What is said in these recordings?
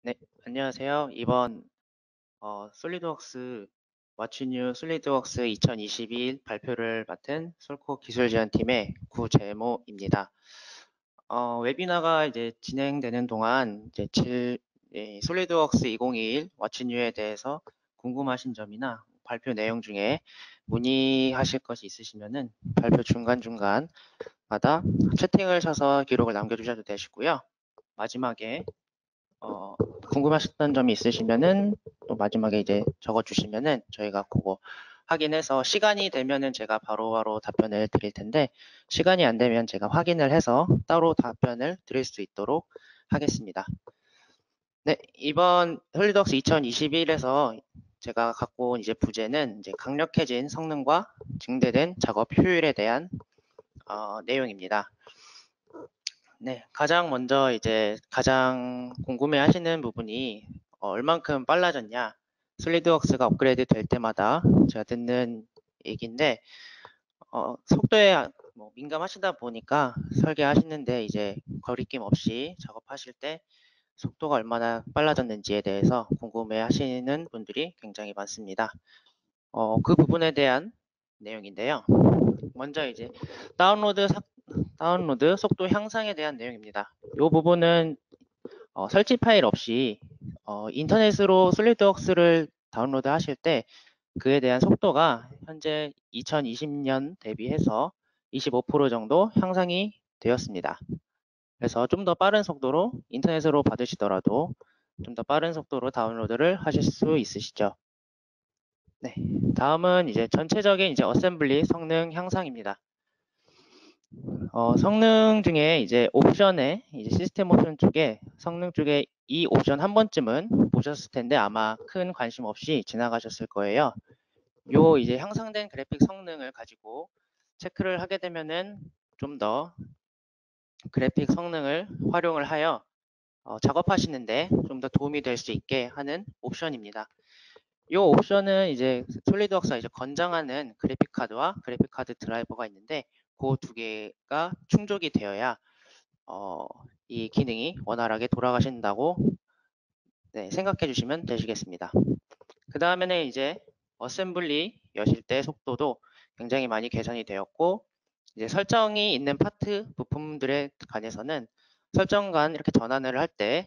네, 안녕하세요. 이번 솔리드웍스 왓츠뉴 솔리드웍스 2022 발표를 맡은 솔코 기술지원팀의 구재모입니다. 웨비나가 이제 진행되는 동안 솔리드웍스 2021 왓츠뉴에 대해서 궁금하신 점이나 발표 내용 중에 문의하실 것이 있으시면은 발표 중간중간마다 채팅을 쳐서 기록을 남겨주셔도 되시고요. 마지막에 궁금하셨던 점이 있으시면은 또 마지막에 이제 적어주시면은 저희가 그거 확인해서 시간이 되면은 제가 바로바로 답변을 드릴 텐데 시간이 안 되면 제가 확인을 해서 따로 답변을 드릴 수 있도록 하겠습니다. 네, 이번 솔리드웍스 2021에서 제가 갖고 온 이제 부제는 이제 강력해진 성능과 증대된 작업 효율에 대한 내용입니다. 네, 가장 먼저 이제 가장 궁금해 하시는 부분이 얼만큼 빨라졌냐. 솔리드웍스가 업그레이드 될 때마다 제가 듣는 얘기인데, 속도에 민감하시다 보니까 설계하시는데 이제 거리낌 없이 작업하실 때 속도가 얼마나 빨라졌는지에 대해서 궁금해 하시는 분들이 굉장히 많습니다. 그 부분에 대한 내용인데요. 먼저 이제 다운로드 속도 향상에 대한 내용입니다. 이 부분은 설치 파일 없이 인터넷으로 솔리드웍스를 다운로드 하실 때 그에 대한 속도가 현재 2020년 대비해서 25% 정도 향상이 되었습니다. 그래서 좀 더 빠른 속도로 인터넷으로 받으시더라도 좀 더 빠른 속도로 다운로드를 하실 수 있으시죠. 네, 다음은 이제 전체적인 이제 어셈블리 성능 향상입니다. 성능 중에 이제 옵션에 이제 시스템 옵션 쪽에 성능 쪽에 이 옵션 한 번쯤은 보셨을 텐데 아마 큰 관심 없이 지나가셨을 거예요. 요 이제 향상된 그래픽 성능을 가지고 체크를 하게 되면은 좀 더 그래픽 성능을 활용을 하여 작업하시는데 좀 더 도움이 될 수 있게 하는 옵션입니다. 이 옵션은 이제 솔리드웍스가 이제 권장하는 그래픽 카드와 그래픽 카드 드라이버가 있는데 그 두 개가 충족이 되어야 이 기능이 원활하게 돌아가신다고 생각해 주시면 되시겠습니다. 그 다음에는 이제 어셈블리 여실 때 속도도 굉장히 많이 개선이 되었고 이제 설정이 있는 파트 부품들에 관해서는 설정간 이렇게 전환을 할 때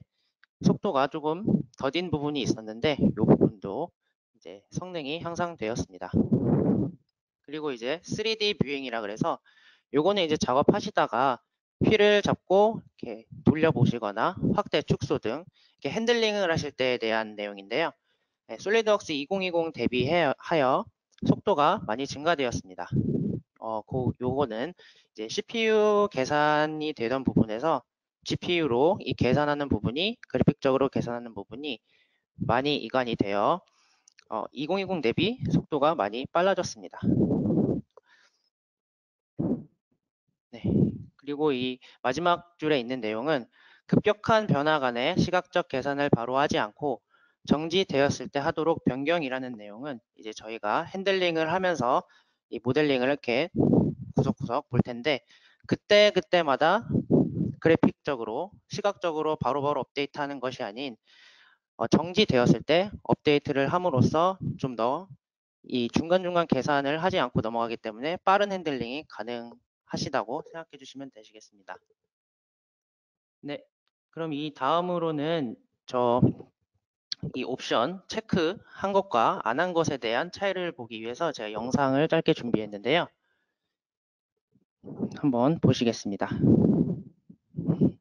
속도가 조금 더딘 부분이 있었는데 이 부분도 이제 성능이 향상되었습니다. 그리고 이제 3D 뷰잉이라 그래서 요거는 이제 작업하시다가 휠을 잡고 이렇게 돌려보시거나 확대, 축소 등 이렇게 핸들링을 하실 때에 대한 내용인데요. 솔리드웍스 2020 대비하여 속도가 많이 증가되었습니다. 요거는 이제 CPU 계산이 되던 부분에서 GPU로 이 계산하는 부분이 그래픽적으로 계산하는 부분이 많이 이관이 되어 2020 대비 속도가 많이 빨라졌습니다. 네. 그리고 이 마지막 줄에 있는 내용은 급격한 변화 간의 시각적 계산을 바로 하지 않고 정지되었을 때 하도록 변경이라는 내용은 이제 저희가 핸들링을 하면서 이 모델링을 이렇게 구석구석 볼 텐데 그때마다 그래픽적으로 시각적으로 바로바로 업데이트하는 것이 아닌 정지되었을 때 업데이트를 함으로써 좀 더 이 중간중간 계산을 하지 않고 넘어가기 때문에 빠른 핸들링이 가능하시다고 생각해 주시면 되시겠습니다. 네, 그럼 이 다음으로는 이 옵션 체크한 것과 안 한 것에 대한 차이를 보기 위해서 제가 영상을 짧게 준비했는데요. 한번 보시겠습니다.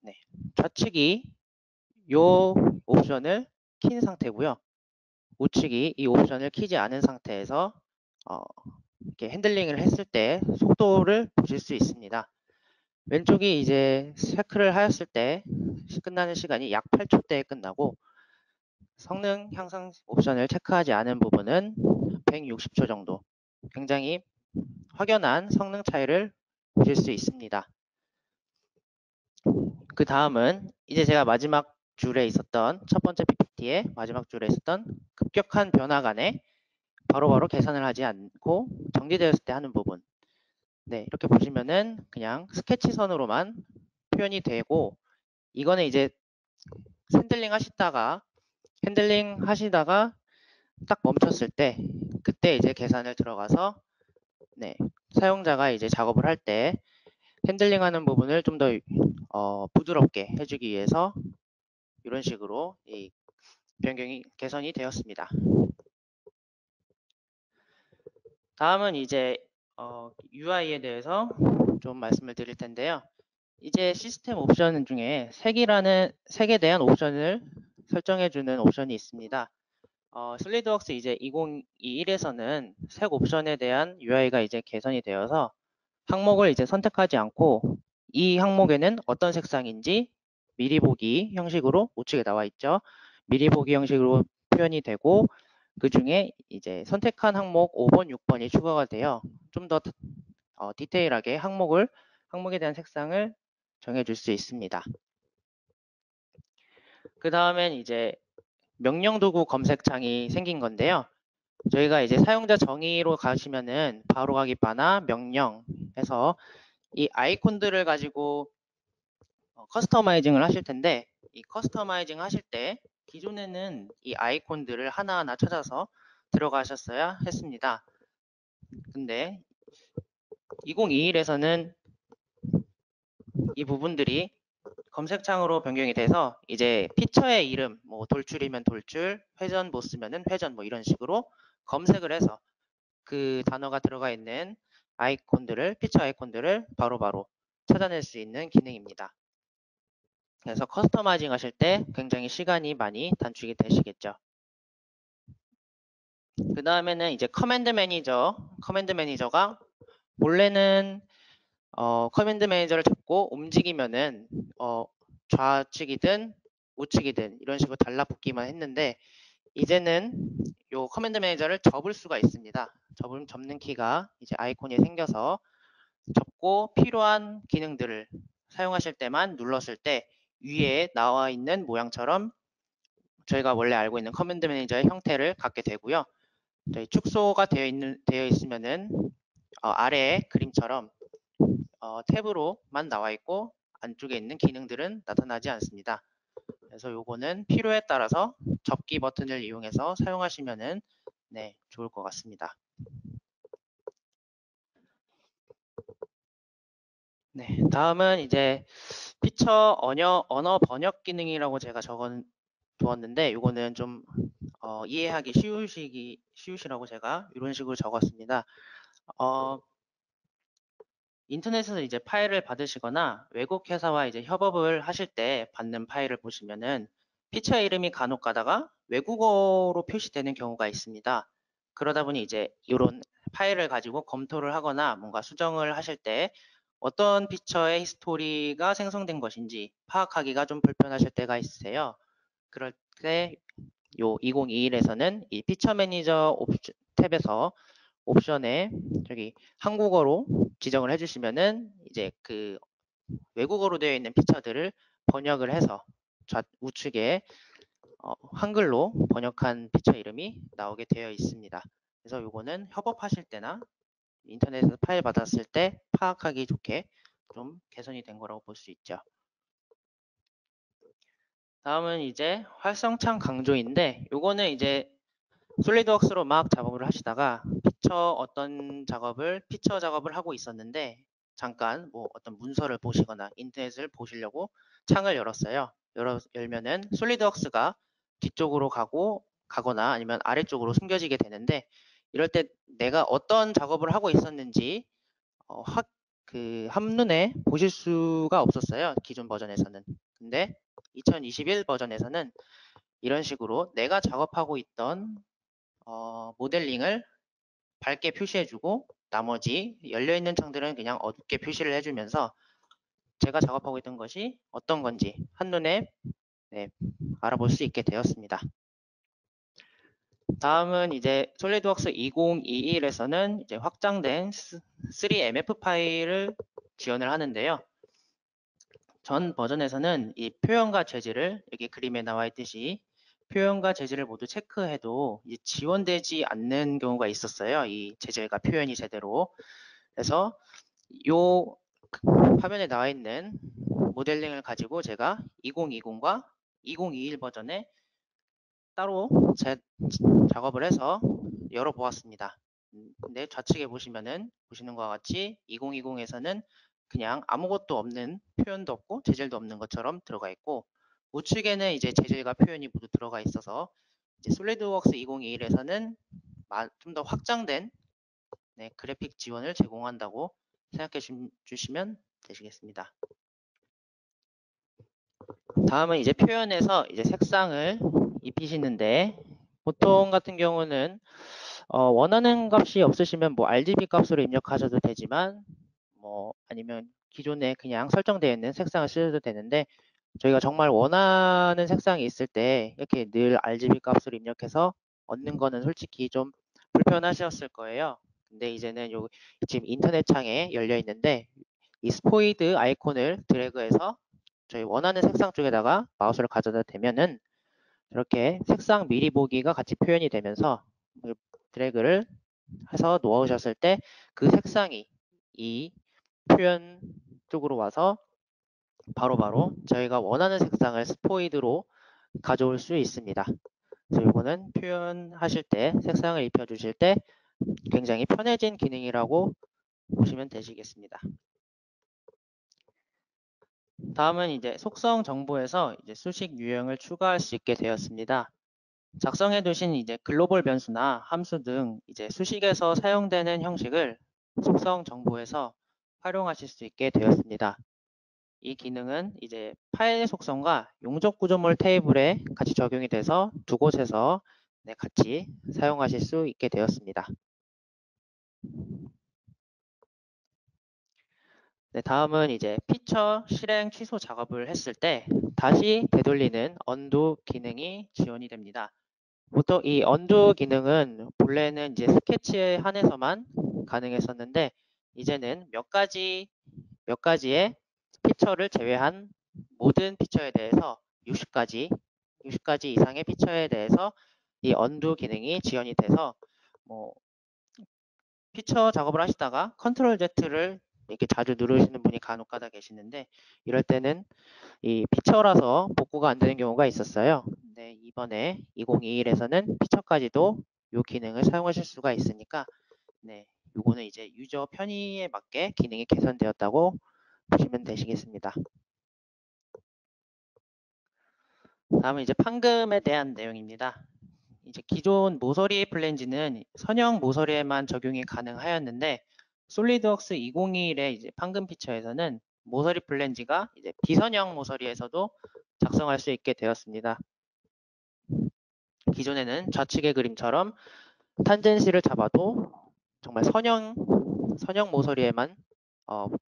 네, 좌측이 요 옵션을 킨 상태고요. 우측이 이 옵션을 키지 않은 상태에서 이렇게 핸들링을 했을 때 속도를 보실 수 있습니다. 왼쪽이 이제 체크를 하였을 때 끝나는 시간이 약 8초대에 끝나고 성능 향상 옵션을 체크하지 않은 부분은 160초 정도 굉장히 확연한 성능 차이를 보실 수 있습니다. 그 다음은 이제 제가 마지막 줄에 있었던 첫 번째 PPT의 마지막 줄에 있었던 급격한 변화 간에 바로바로 계산을 하지 않고 정지되었을 때 하는 부분. 네, 이렇게 보시면은 그냥 스케치선으로만 표현이 되고 이거는 이제 핸들링 하시다가 핸들링 하시다가 딱 멈췄을 때 그때 이제 계산을 들어가서 네, 사용자가 이제 작업을 할 때 핸들링하는 부분을 좀 더 부드럽게 해주기 위해서 이런 식으로 이 변경이 개선이 되었습니다. 다음은 이제 UI에 대해서 좀 말씀을 드릴 텐데요. 이제 시스템 옵션 중에 색에 대한 옵션을 설정해주는 옵션이 있습니다. 솔리드웍스 이제 2021에서는 색 옵션에 대한 UI가 이제 개선이 되어서 항목을 이제 선택하지 않고 이 항목에는 어떤 색상인지 미리 보기 형식으로 우측에 나와 있죠. 미리 보기 형식으로 표현이 되고 그 중에 이제 선택한 항목 5번, 6번이 추가가 되어 좀 더 디테일하게 항목에 대한 색상을 정해줄 수 있습니다. 그 다음엔 이제 명령 도구 검색창이 생긴 건데요. 저희가 이제 사용자 정의로 가시면은 바로 가기 바나 명령 해서 이 아이콘들을 가지고 커스터마이징을 하실 텐데 이 커스터마이징 하실 때 기존에는 이 아이콘들을 하나하나 찾아서 들어가셨어야 했습니다. 근데 2021에서는 이 부분들이 검색창으로 변경이 돼서 이제 피처의 이름, 뭐 돌출이면 돌출, 회전 보스면은 회전 뭐 이런 식으로 검색을 해서 그 단어가 들어가 있는 피처 아이콘들을 바로바로 찾아낼 수 있는 기능입니다. 그래서 커스터마이징 하실 때 굉장히 시간이 많이 단축이 되시겠죠. 그 다음에는 이제 커맨드 매니저가 원래는 커맨드 매니저를 잡고 움직이면은 좌측이든 우측이든 이런 식으로 달라붙기만 했는데 이제는 요 커맨드 매니저를 접을 수가 있습니다. 접는 키가 이제 아이콘이 생겨서 접고 필요한 기능들을 사용하실 때만 눌렀을 때 위에 나와 있는 모양처럼 저희가 원래 알고 있는 커맨드 매니저의 형태를 갖게 되고요. 저희 축소가 되어 있으면은 아래에 그림처럼 탭으로만 나와 있고 안쪽에 있는 기능들은 나타나지 않습니다. 그래서 요거는 필요에 따라서 접기 버튼을 이용해서 사용하시면은 네, 좋을 것 같습니다. 네, 다음은 이제 피처 언어 번역 기능이라고 제가 적어 두었는데 이거는 좀 이해하기 쉬우시라고 제가 이런 식으로 적었습니다. 인터넷에서 이제 파일을 받으시거나 외국 회사와 이제 협업을 하실 때 받는 파일을 보시면은 피처 이름이 간혹 가다가 외국어로 표시되는 경우가 있습니다. 그러다 보니 이제 이런 파일을 가지고 검토를 하거나 뭔가 수정을 하실 때 어떤 피처의 히스토리가 생성된 것인지 파악하기가 좀 불편하실 때가 있으세요. 그럴 때 요 2021에서는 이 피처 매니저 탭에서 옵션에 저기 한국어로 지정을 해주시면은 이제 그 외국어로 되어 있는 피처들을 번역을 해서 우측에 한글로 번역한 피처 이름이 나오게 되어 있습니다. 그래서 요거는 협업하실 때나 인터넷에서 파일 받았을 때 파악하기 좋게 좀 개선이 된 거라고 볼 수 있죠. 다음은 이제 활성창 강조인데 요거는 이제 솔리드웍스로 막 작업을 하시다가 피처 작업을 하고 있었는데 잠깐 뭐 어떤 문서를 보시거나 인터넷을 보시려고 창을 열었어요. 열면은 솔리드웍스가 뒤쪽으로 가거나 아니면 아래쪽으로 숨겨지게 되는데 이럴 때 내가 어떤 작업을 하고 있었는지 한눈에 보실 수가 없었어요. 기존 버전에서는. 근데 2021 버전에서는 이런 식으로 내가 작업하고 있던 모델링을 밝게 표시해주고 나머지 열려있는 창들은 그냥 어둡게 표시를 해주면서 제가 작업하고 있던 것이 어떤 건지 한눈에 네, 알아볼 수 있게 되었습니다. 다음은 이제 솔리드웍스 2021에서는 이제 확장된 3MF 파일을 지원을 하는데요. 전 버전에서는 이 표현과 재질을 여기 그림에 나와 있듯이 표현과 재질을 모두 체크해도 지원되지 않는 경우가 있었어요. 이 재질과 표현이 제대로. 그래서 요 화면에 나와 있는 모델링을 가지고 제가 2020과 2021 버전에 따로 작업을 해서 열어보았습니다. 근데 좌측에 보시면은 보시는 것과 같이 2020에서는 그냥 아무것도 없는, 표현도 없고 재질도 없는 것처럼 들어가 있고, 우측에는 이제 재질과 표현이 모두 들어가 있어서 이제 솔리드웍스 2021에서는 좀 더 확장된 그래픽 지원을 제공한다고 생각해 주시면 되시겠습니다. 다음은 이제 표현에서 이제 색상을 입히시는데, 보통 같은 경우는 원하는 값이 없으시면 뭐 RGB 값으로 입력하셔도 되지만, 뭐 아니면 기존에 그냥 설정되어 있는 색상을 쓰셔도 되는데, 저희가 정말 원하는 색상이 있을 때 이렇게 늘 RGB 값으로 입력해서 얻는 거는 솔직히 좀 불편하셨을 거예요. 근데 이제는 지금 인터넷 창에 열려 있는데, 이 스포이드 아이콘을 드래그해서 저희 원하는 색상 쪽에다가 마우스를 가져다 대면은 이렇게 색상 미리 보기가 같이 표현이 되면서 드래그를 해서 놓으셨을 때 그 색상이 이 표현 쪽으로 와서 바로바로 저희가 원하는 색상을 스포이드로 가져올 수 있습니다. 그래서 이거는 표현하실 때, 색상을 입혀주실 때 굉장히 편해진 기능이라고 보시면 되시겠습니다. 다음은 이제 속성 정보에서 이제 수식 유형을 추가할 수 있게 되었습니다. 작성해 두신 이제 글로벌 변수나 함수 등 이제 수식에서 사용되는 형식을 속성 정보에서 활용하실 수 있게 되었습니다. 이 기능은 이제 파일 속성과 용적 구조물 테이블에 같이 적용이 돼서 두 곳에서 같이 사용하실 수 있게 되었습니다. 다음은 이제 피처 실행 취소 작업을 했을 때 다시 되돌리는 언두 기능이 지원이 됩니다. 보통 이 언두 기능은 본래는 이제 스케치에 한해서만 가능했었는데, 이제는 몇 가지의 피처를 제외한 모든 피처에 대해서 60가지 이상의 피처에 대해서 이 언두 기능이 지원이 돼서, 뭐 피처 작업을 하시다가 컨트롤 Z를 이렇게 자주 누르시는 분이 간혹가다 계시는데, 이럴 때는 이 피처라서 복구가 안 되는 경우가 있었어요. 근데 이번에 2021에서는 피처까지도 이 기능을 사용하실 수가 있으니까, 요거는 이제 유저 편의에 맞게 기능이 개선되었다고 보시면 되시겠습니다. 다음은 이제 판금에 대한 내용입니다. 이제 기존 모서리 플랜지는 선형 모서리에만 적용이 가능하였는데, 솔리드웍스 2021의 이제 판금 피처에서는 모서리 플랜지가 이제 비선형 모서리에서도 작성할 수 있게 되었습니다. 기존에는 좌측의 그림처럼 탄젠시를 잡아도 정말 선형 모서리에만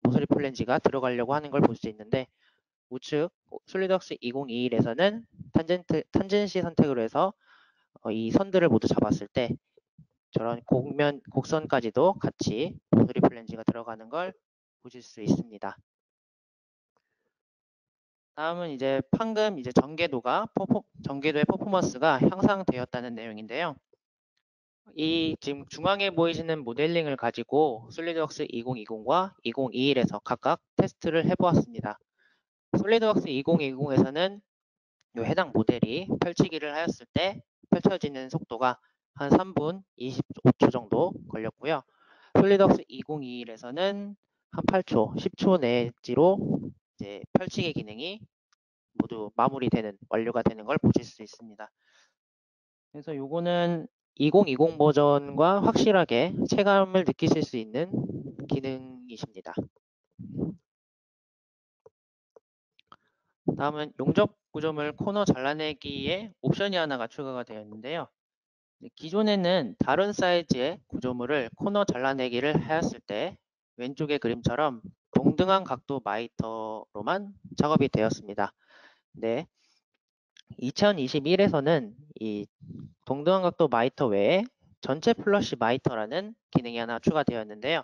모서리 플랜지가 들어가려고 하는 걸 볼 수 있는데, 우측 솔리드웍스 2021에서는 탄젠시 선택으로 해서 이 선들을 모두 잡았을 때 저런 곡선까지도 같이 모서리 플랜지가 들어가는 걸 보실 수 있습니다. 다음은 이제 판금 이제 전개도의 퍼포먼스가 향상되었다는 내용인데요. 이 지금 중앙에 보이시는 모델링을 가지고 솔리드웍스 2020과 2021에서 각각 테스트를 해보았습니다. 솔리드웍스 2020에서는 이 해당 모델이 펼치기를 하였을 때 펼쳐지는 속도가 한 3분 25초 정도 걸렸고요. 솔리드웍스 2021에서는 한 8초, 10초 내지로 이제 펼치기 기능이 모두 완료가 되는 걸 보실 수 있습니다. 그래서 요거는 2020 버전과 확실하게 체감을 느끼실 수 있는 기능이십니다. 다음은 용접 구조물 코너 잘라내기에 옵션이 하나가 추가가 되어 있는데요. 기존에는 다른 사이즈의 구조물을 코너 잘라내기를 하였을 때 왼쪽의 그림처럼 동등한 각도 마이터로만 작업이 되었습니다. 2021에서는 이 동등한 각도 마이터 외에 전체 플러시 마이터라는 기능이 하나 추가되었는데요.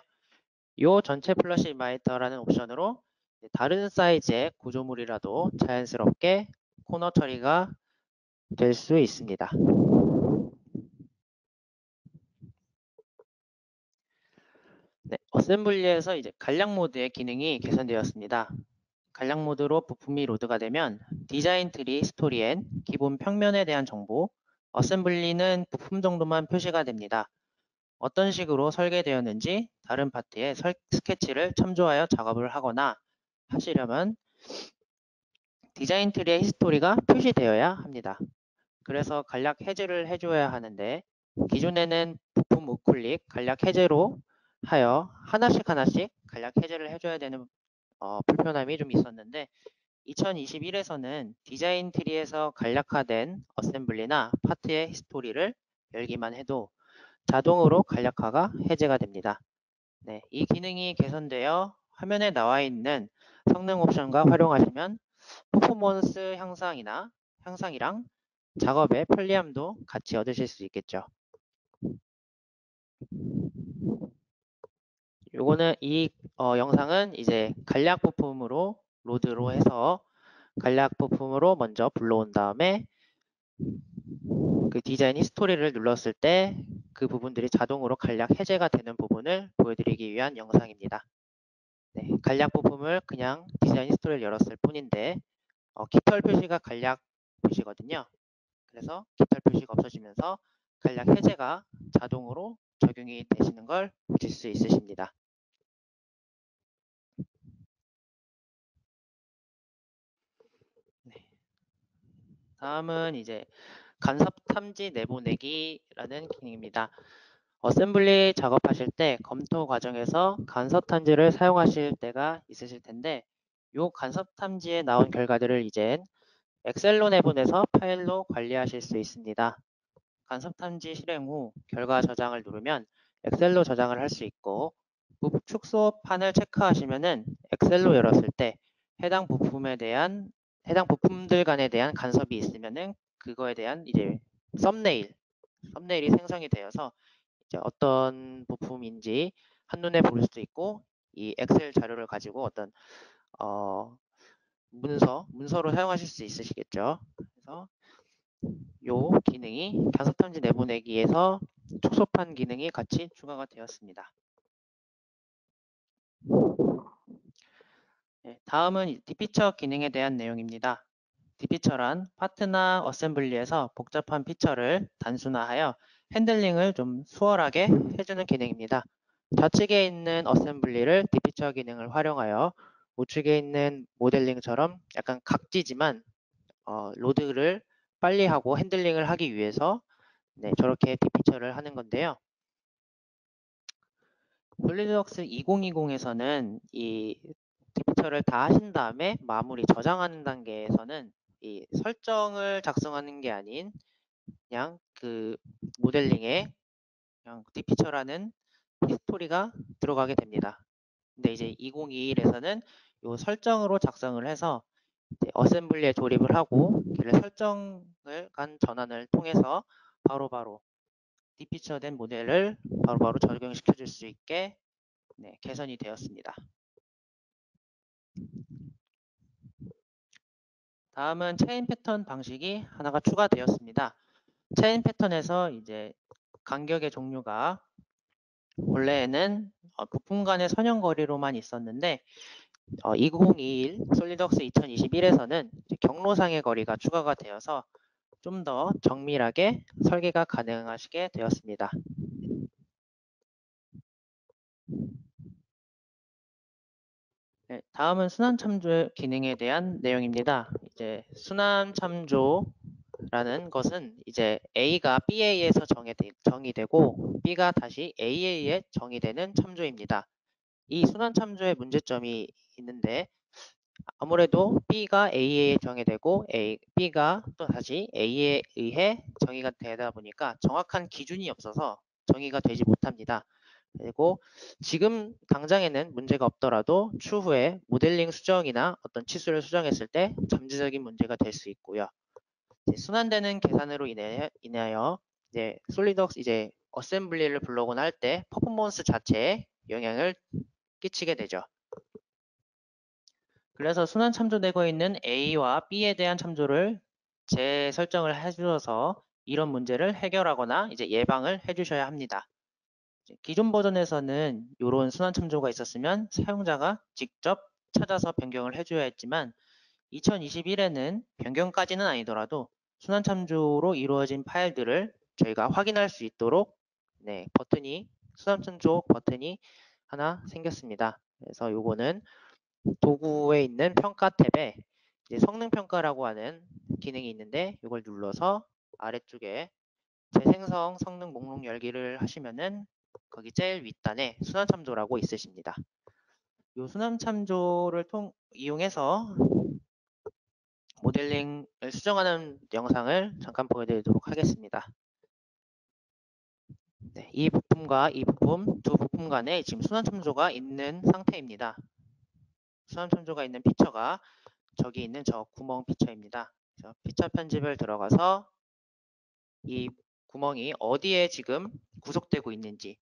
이 전체 플러시 마이터라는 옵션으로 다른 사이즈의 구조물이라도 자연스럽게 코너 처리가 될 수 있습니다. 어셈블리에서 이제 간략 모드의 기능이 개선되었습니다. 간략 모드로 부품이 로드가 되면 디자인 트리 스토리엔 기본 평면에 대한 정보, 어셈블리는 부품 정도만 표시가 됩니다. 어떤 식으로 설계되었는지 다른 파트의 스케치를 첨부하여 작업을 하거나 하시려면 디자인 트리의 히스토리가 표시되어야 합니다. 그래서 간략 해제를 해줘야 하는데 기존에는 부품 우클릭 간략 해제로 하여 하나씩 간략 해제를 해줘야 되는 불편함이 좀 있었는데 2021에서는 디자인 트리에서 간략화된 어셈블리나 파트의 히스토리를 열기만 해도 자동으로 간략화가 해제가 됩니다. 네, 이 기능이 개선되어 화면에 나와 있는 성능 옵션과 활용하시면 퍼포먼스 향상이랑 작업의 편리함도 같이 얻으실 수 있겠죠. 요거는 이 영상은 이제 간략 부품으로 로드로 해서 간략 부품으로 먼저 불러온 다음에 그 디자인 히스토리를 눌렀을 때 그 부분들이 자동으로 간략 해제가 되는 부분을 보여드리기 위한 영상입니다. 네, 간략 부품을 그냥 디자인 히스토리를 열었을 뿐인데 깃털 표시가 간략 표시거든요. 그래서 깃털 표시가 없어지면서 간략 해제가 자동으로 적용이 되시는 걸 보실 수 있으십니다. 네. 다음은 이제 간섭 탐지 내보내기라는 기능입니다. 어셈블리 작업하실 때 검토 과정에서 간섭 탐지를 사용하실 때가 있으실 텐데 이 간섭 탐지에 나온 결과들을 이제 엑셀로 내보내서 파일로 관리하실 수 있습니다. 간섭 탐지 실행 후 결과 저장을 누르면 엑셀로 저장을 할 수 있고 축소판을 체크하시면은 엑셀로 열었을 때 해당 부품들 간에 대한 간섭이 있으면은 그거에 대한 이제 썸네일이 생성이 되어서 이제 어떤 부품인지 한눈에 볼 수 있고 이 엑셀 자료를 가지고 어떤 문서로 사용하실 수 있으시겠죠. 그래서 요 기능이 간섭 탐지 내보내기에서 축소판 기능이 같이 추가가 되었습니다. 네, 다음은 디피처 기능에 대한 내용입니다. 디피처란 파트나 어셈블리에서 복잡한 피처를 단순화하여 핸들링을 좀 수월하게 해주는 기능입니다. 좌측에 있는 어셈블리를 디피처 기능을 활용하여 우측에 있는 모델링처럼 약간 각지지만 로드를 빨리 하고 핸들링을 하기 위해서 네, 저렇게 디피처를 하는 건데요. 솔리드웍스 2020에서는 이 디피처를 다 하신 다음에 마무리 저장하는 단계에서는 이 설정을 작성하는 게 아닌 그냥 그 모델링에 그냥 디피처라는 히스토리가 들어가게 됩니다. 근데 이제 2021에서는 이 설정으로 작성을 해서 어셈블리에 조립을 하고 설정을 간 전환을 통해서 바로바로 디피처된 모델을 바로바로 적용시켜 줄 수 있게 네, 개선이 되었습니다. 다음은 체인 패턴 방식이 하나가 추가되었습니다. 체인 패턴에서 이제 간격의 종류가 원래는 부품 간의 선형거리로만 있었는데 2021 솔리드웍스 2021에서는 경로상의 거리가 추가가 되어서 좀 더 정밀하게 설계가 가능하시게 되었습니다. 네, 다음은 순환 참조 기능에 대한 내용입니다. 이제 순환 참조라는 것은 이제 A가 BA에서 정의되고 B가 다시 AA에 정의되는 참조입니다. 이 순환 참조의 문제점이 있는데 아무래도 B가 A에 정의되고 B가 또 다시 A에 의해 정의가 되다 보니까 정확한 기준이 없어서 정의가 되지 못합니다. 그리고 지금 당장에는 문제가 없더라도 추후에 모델링 수정이나 어떤 치수를 수정했을 때 잠재적인 문제가 될 수 있고요. 순환되는 계산으로 인하여 이제 솔리드웍스 이제 어셈블리를 불러오거나 할 때 퍼포먼스 자체에 영향을 끼치게 되죠. 그래서 순환 참조되고 있는 A와 B에 대한 참조를 재설정을 해주셔서 이런 문제를 해결하거나 이제 예방을 해주셔야 합니다. 기존 버전에서는 이런 순환 참조가 있었으면 사용자가 직접 찾아서 변경을 해줘야 했지만 2021에는 변경까지는 아니더라도 순환 참조로 이루어진 파일들을 저희가 확인할 수 있도록 버튼이 순환 참조 버튼이 하나 생겼습니다. 그래서 요거는 도구에 있는 평가 탭에 이제 성능 평가라고 하는 기능이 있는데 이걸 눌러서 아래쪽에 재생성 성능 목록 열기를 하시면은 거기 제일 윗단에 순환 참조라고 있으십니다. 이 순환 참조를 이용해서 모델링을 수정하는 영상을 잠깐 보여드리도록 하겠습니다. 네, 이 부품과 이 부품, 두 부품 간에 지금 순환 참조가 있는 상태입니다. 순환 참조가 있는 피처가 저기 있는 저 구멍 피처입니다. 그래서 피처 편집을 들어가서 이 구멍이 어디에 지금 구속되고 있는지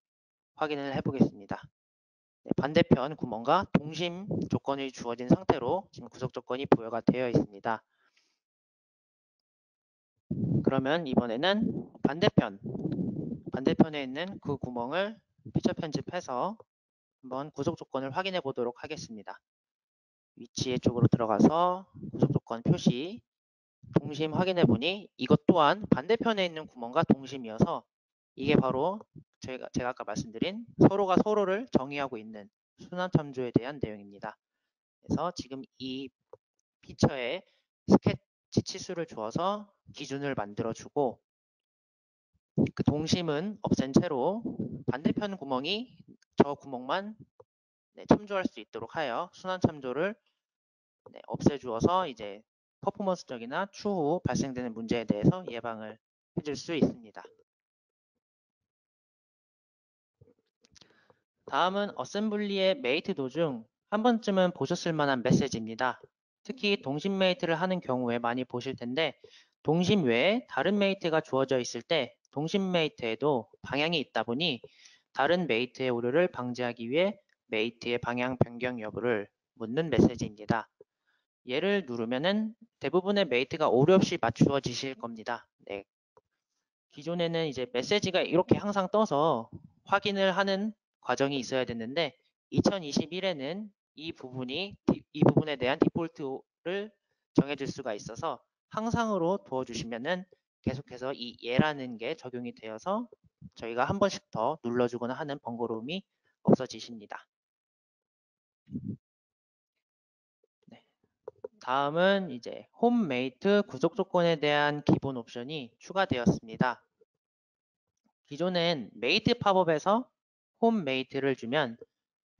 확인을 해보겠습니다. 네, 반대편 구멍과 동심 조건이 주어진 상태로 지금 구속 조건이 부여가 되어 있습니다. 그러면 이번에는 반대편에 있는 그 구멍을 피처 편집해서 한번 구속 조건을 확인해 보도록 하겠습니다. 위치의 쪽으로 들어가서 구속 조건 표시 동심 확인해 보니 이것 또한 반대편에 있는 구멍과 동심이어서 이게 바로 제가 아까 말씀드린 서로가 서로를 정의하고 있는 순환 참조에 대한 내용입니다. 그래서 지금 이 피처에 스케치 치수를 주어서 기준을 만들어 주고 그 동심은 없앤 채로 반대편 구멍이 저 구멍만 참조할 수 있도록 하여 순환 참조를 없애주어서 이제 퍼포먼스적이나 추후 발생되는 문제에 대해서 예방을 해줄 수 있습니다. 다음은 어셈블리의 메이트 도중 한 번쯤은 보셨을 만한 메시지입니다. 특히 동심 메이트를 하는 경우에 많이 보실 텐데 동심 외에 다른 메이트가 주어져 있을 때 동심 메이트에도 방향이 있다 보니 다른 메이트의 오류를 방지하기 위해 메이트의 방향 변경 여부를 묻는 메시지입니다. 얘를 누르면은 대부분의 메이트가 오류 없이 맞추어지실 겁니다. 네. 기존에는 이제 메시지가 이렇게 항상 떠서 확인을 하는 과정이 있어야 됐는데 2021에는 이 부분에 대한 디폴트를 정해줄 수가 있어서 항상으로 두어주시면은 계속해서 이 예라는 게 적용이 되어서 저희가 한 번씩 더 눌러주거나 하는 번거로움이 없어지십니다. 네. 다음은 이제 홈 메이트 구속 조건에 대한 기본 옵션이 추가되었습니다. 기존엔 메이트 팝업에서 홈 메이트를 주면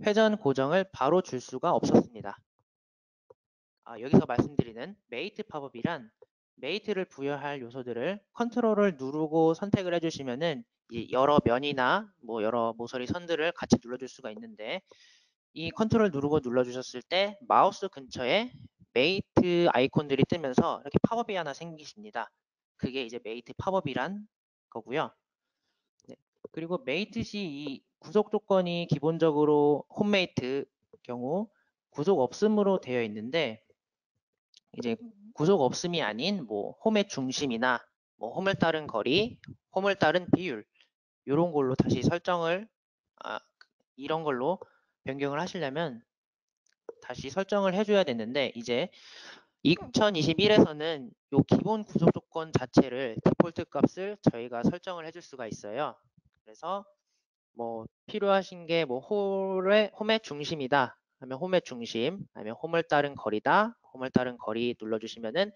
회전 고정을 바로 줄 수가 없었습니다. 여기서 말씀드리는 메이트 팝업이란 메이트를 부여할 요소들을 컨트롤을 누르고 선택을 해주시면은 여러 면이나 뭐 여러 모서리 선들을 같이 눌러줄 수가 있는데 이 컨트롤 누르고 눌러주셨을 때 마우스 근처에 메이트 아이콘들이 뜨면서 이렇게 팝업이 하나 생기십니다. 그게 이제 메이트 팝업이란 거고요. 네. 그리고 메이트 시 이 구속 조건이 기본적으로 홈메이트 경우 구속 없음으로 되어 있는데 이제 구속 없음이 아닌 뭐 홈의 중심이나 뭐 홈을 따른 거리, 홈을 따른 비율 이런 걸로 다시 설정을 이런 걸로 변경을 하시려면 다시 설정을 해줘야 되는데 이제 2021에서는 이 기본 구속 조건 자체를 디폴트 값을 저희가 설정을 해줄 수가 있어요. 그래서 뭐 필요하신 게 뭐 홈의 중심이다 하면 홈의 중심 아니면 홈을 따른 거리다 홈을 따른 거리 눌러주시면은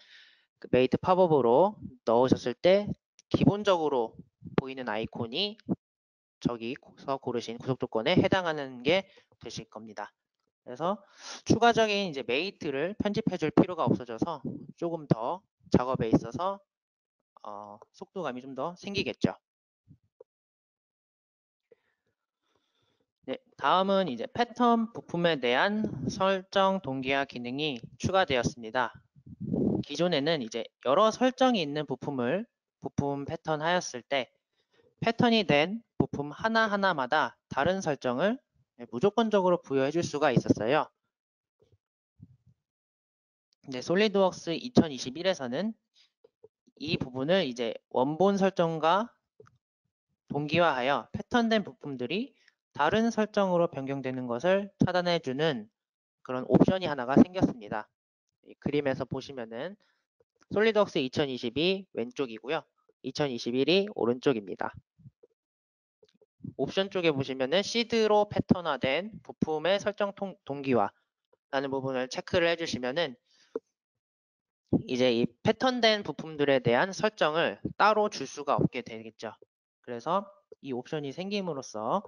그 메이트 팝업으로 넣으셨을 때 기본적으로 보이는 아이콘이 저기서 고르신 구속 조건에 해당하는 게 되실 겁니다. 그래서 추가적인 이제 메이트를 편집해 줄 필요가 없어져서 조금 더 작업에 있어서 속도감이 좀 더 생기겠죠. 네, 다음은 이제 패턴 부품에 대한 설정 동기화 기능이 추가되었습니다. 기존에는 이제 여러 설정이 있는 부품 패턴 하였을 때 패턴이 된 부품 하나하나마다 다른 설정을 무조건적으로 부여해 줄 수가 있었어요. 근데 솔리드웍스 2021에서는 이 부분을 이제 원본 설정과 동기화하여 패턴된 부품들이 다른 설정으로 변경되는 것을 차단해주는 그런 옵션이 하나가 생겼습니다. 이 그림에서 보시면은 솔리드웍스 2022 왼쪽이고요. 2021이 오른쪽입니다. 옵션 쪽에 보시면은 시드로 패턴화된 부품의 설정 동기화라는 부분을 체크를 해주시면은 이제 이 패턴된 부품들에 대한 설정을 따로 줄 수가 없게 되겠죠. 그래서 이 옵션이 생김으로써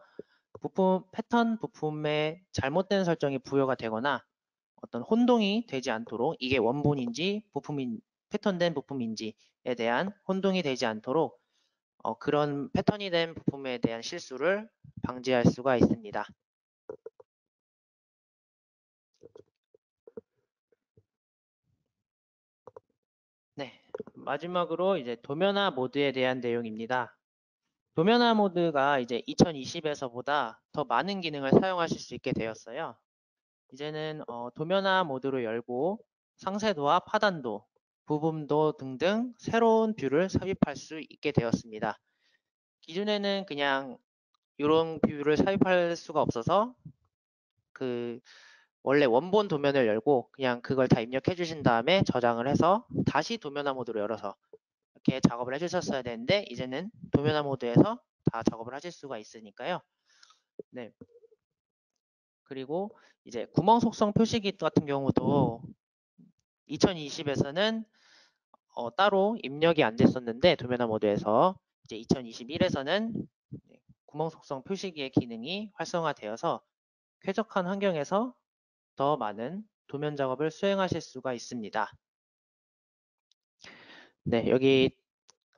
패턴 부품에 잘못된 설정이 부여가 되거나 어떤 혼동이 되지 않도록 이게 원본인지 패턴된 부품인지에 대한 혼동이 되지 않도록 그런 패턴이 된 부품에 대한 실수를 방지할 수가 있습니다. 네, 마지막으로 이제 도면화 모드에 대한 내용입니다. 도면화 모드가 이제 2020에서보다 더 많은 기능을 사용하실 수 있게 되었어요. 이제는 도면화 모드로 열고 상세도와 파단도, 부분도 등등 새로운 뷰를 삽입할 수 있게 되었습니다. 기존에는 그냥 이런 뷰를 삽입할 수가 없어서 원래 원본 도면을 열고 그냥 그걸 다 입력해 주신 다음에 저장을 해서 다시 도면화 모드로 열어서 이렇게 작업을 해주셨어야 되는데 이제는 도면화 모드에서 다 작업을 하실 수가 있으니까요. 네. 그리고 이제 구멍 속성 표시기 같은 경우도 2020에서는 따로 입력이 안 됐었는데 도면화 모드에서 이제 2021에서는 구멍 속성 표시기의 기능이 활성화되어서 쾌적한 환경에서 더 많은 도면 작업을 수행하실 수가 있습니다. 네, 여기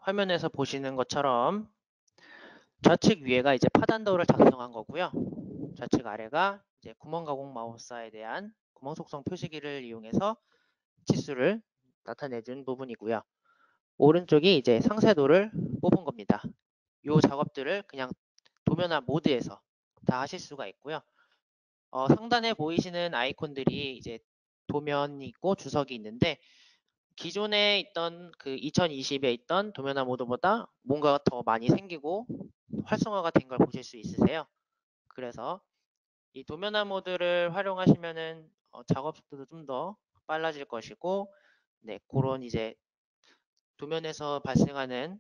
화면에서 보시는 것처럼 좌측 위에가 이제 파단도를 작성한 거고요. 좌측 아래가 이제 구멍 가공 마우스에 대한 구멍 속성 표시기를 이용해서 치수를 나타내준 부분이고요. 오른쪽이 이제 상세도를 뽑은 겁니다. 이 작업들을 그냥 도면화 모드에서 다 하실 수가 있고요. 상단에 보이시는 아이콘들이 이제 도면이 있고 주석이 있는데 기존에 있던 그 2020에 있던 도면화 모드보다 뭔가 더 많이 생기고 활성화가 된 걸 보실 수 있으세요. 그래서 이 도면화 모드를 활용하시면은 작업 속도도 좀 더 빨라질 것이고, 네, 그런 이제 도면에서 발생하는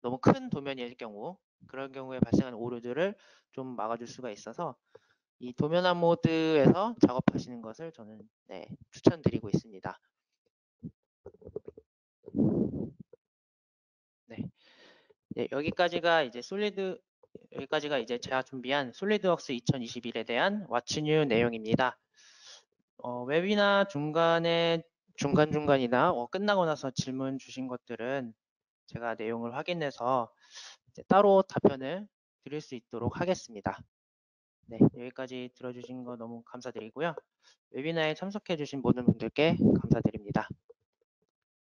너무 큰 도면일 경우, 그런 경우에 발생하는 오류들을 좀 막아줄 수가 있어서 이 도면화 모드에서 작업하시는 것을 저는 추천드리고 있습니다. 네. 네, 여기까지가 이제 제가 준비한 솔리드웍스 2021에 대한 What's New 내용입니다. 웨비나 중간중간이나 끝나고 나서 질문 주신 것들은 제가 내용을 확인해서 이제 따로 답변을 드릴 수 있도록 하겠습니다. 네, 여기까지 들어주신 거 너무 감사드리고요. 웨비나에 참석해 주신 모든 분들께 감사드립니다.